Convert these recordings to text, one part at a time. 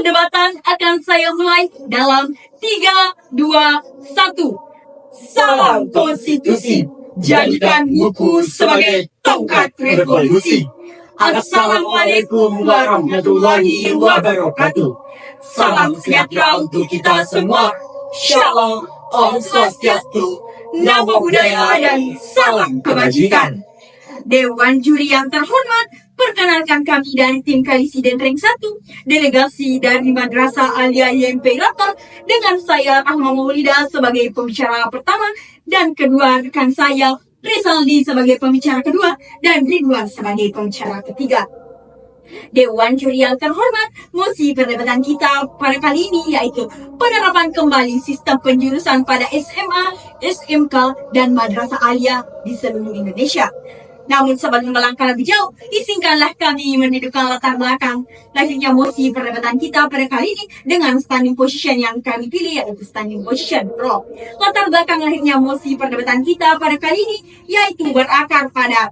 Perdebatan akan saya mulai dalam 3, 2, 1. Salam konstitusi, jadikan buku sebagai tongkat revolusi. Assalamualaikum warahmatullahi wabarakatuh. Salam sejahtera untuk kita semua. Shalom, Om Swastiastu, Namo Buddhaya, dan salam kebajikan. Dewan juri yang terhormat, perkenalkan kami dari tim Koalisi Dendreng 1, delegasi dari Madrasah Alia YMP Latar, dengan saya Ahmad Maulida sebagai pembicara pertama, dan kedua rekan saya Rizaldi sebagai pembicara kedua, dan Ridwan sebagai pembicara ketiga. Dewan juri yang terhormat, mosi perdebatan kita pada kali ini yaitu penerapan kembali sistem penjurusan pada SMA, SMK, dan Madrasah Alia di seluruh Indonesia. Namun sebelum melangkah lebih jauh, izinkanlah kami mendudukkan latar belakang lahirnya mosi perdebatan kita pada kali ini dengan standing position yang kami pilih, yaitu standing position pro. Latar belakang lahirnya mosi perdebatan kita pada kali ini yaitu berakar pada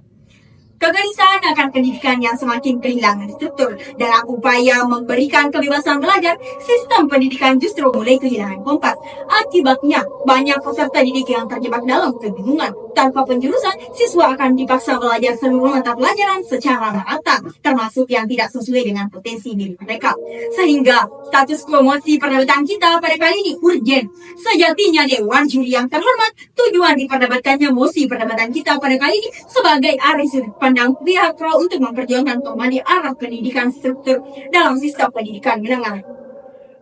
kegelisahan akan pendidikan yang semakin kehilangan struktur. Dalam upaya memberikan kebebasan belajar, sistem pendidikan justru mulai kehilangan kompas. Akibatnya, banyak peserta didik yang terjebak dalam kebingungan. Tanpa penjurusan, siswa akan dipaksa belajar seluruh mata pelajaran secara merata, termasuk yang tidak sesuai dengan potensi diri mereka. Sehingga, status quo mosi perdebatan kita pada kali ini urgen. Sejatinya Dewan Juri yang terhormat, tujuan diperdebatkannya mosi perdebatan kita pada kali ini sebagai sudut pandang pihak pro untuk memperjuangkan kembali arah pendidikan struktur dalam sistem pendidikan menengah.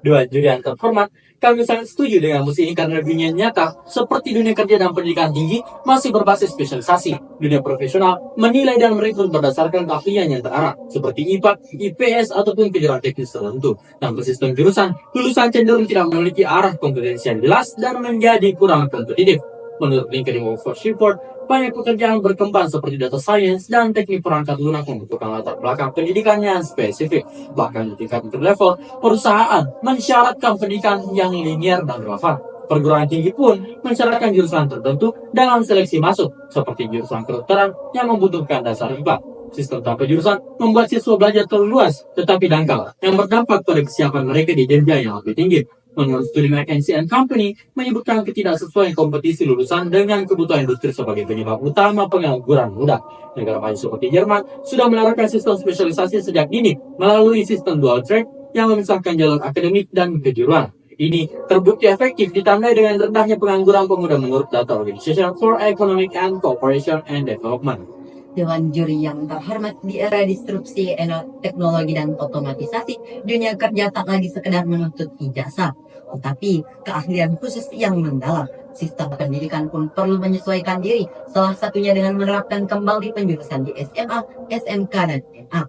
Dewan juri yang terhormat, kami sangat setuju dengan mosi ini karena dunia nyata seperti dunia kerja dan pendidikan tinggi masih berbasis spesialisasi. Dunia profesional menilai dan merekrut berdasarkan keahlian yang terarah seperti IPA, IPS ataupun kejuruan teknis tertentu. Tanpa sistem jurusan, lulusan cenderung tidak memiliki arah kompetensi yang jelas dan menjadi kurang kompetitif. Menurut LinkedIn Workforce Report, banyak pekerjaan berkembang seperti data science dan teknik perangkat lunak membutuhkan latar belakang pendidikan yang spesifik. Bahkan di tingkat interlevel, perusahaan mensyaratkan pendidikan yang linear dan relevan. Perguruan tinggi pun mensyaratkan jurusan tertentu dalam seleksi masuk, seperti jurusan kedokteran yang membutuhkan dasar IPA. Sistem tanpa jurusan membuat siswa belajar terlalu luas, tetapi dangkal, yang berdampak pada kesiapan mereka di jenjang yang lebih tinggi. Menurut studi McKinsey & Company, menyebutkan ketidaksesuaian kompetisi lulusan dengan kebutuhan industri sebagai penyebab utama pengangguran muda. Negara maju seperti Jerman sudah menerapkan sistem spesialisasi sejak dini melalui sistem dual track yang memisahkan jalur akademik dan kejuruan. Ini terbukti efektif ditandai dengan rendahnya pengangguran pemuda menurut data Organization for Economic and Cooperation and Development. Dewan juri yang terhormat, di era disrupsi teknologi dan otomatisasi, dunia kerja tak lagi sekedar menuntut ijazah, tetapi keahlian khusus yang mendalam. Sistem pendidikan pun perlu menyesuaikan diri, salah satunya dengan menerapkan kembali penjurusan di SMA, SMK, dan MA.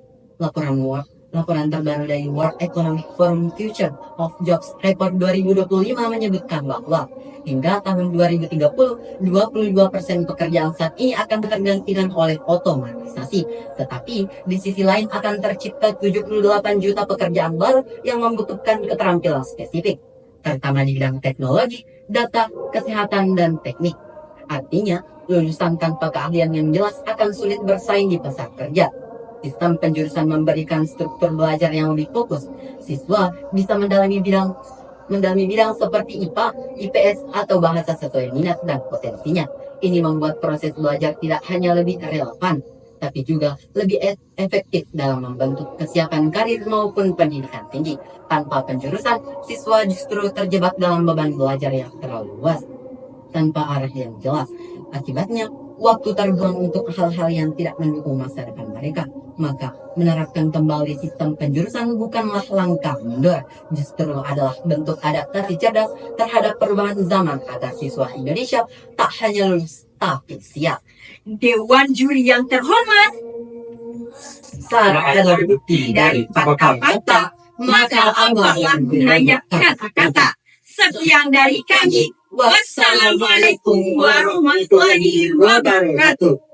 Laporan terbaru dari World Economic Forum Future of Jobs Report 2025 menyebutkan bahwa hingga tahun 2030, 22% pekerjaan saat ini akan tergantikan oleh otomatisasi. Tetapi di sisi lain akan tercipta 78 juta pekerjaan baru yang membutuhkan keterampilan spesifik, terutama di bidang teknologi, data, kesehatan, dan teknik. Artinya, lulusan tanpa keahlian yang jelas akan sulit bersaing di pasar kerja. Sistem penjurusan memberikan struktur belajar yang lebih fokus. Siswa bisa mendalami bidang seperti IPA, IPS, atau bahasa sesuai minat dan potensinya. Ini membuat proses belajar tidak hanya lebih relevan, tapi juga lebih efektif dalam membentuk kesiapan karir maupun pendidikan tinggi. Tanpa penjurusan, siswa justru terjebak dalam beban belajar yang terlalu luas, tanpa arah yang jelas. Akibatnya, waktu terbuang untuk hal-hal yang tidak mendukung masa depan mereka. Maka, menerapkan kembali sistem penjurusan bukanlah langkah mundur, justru adalah bentuk adaptasi cerdas terhadap perubahan zaman agar siswa Indonesia tak hanya lulus, tapi siap. Dewan juri yang terhormat, Tak ada bukti dari fakta-fakta, maka apalah gunanya kata-kata. sekian dari kami. Wassalamualaikum warahmatullahi wabarakatuh.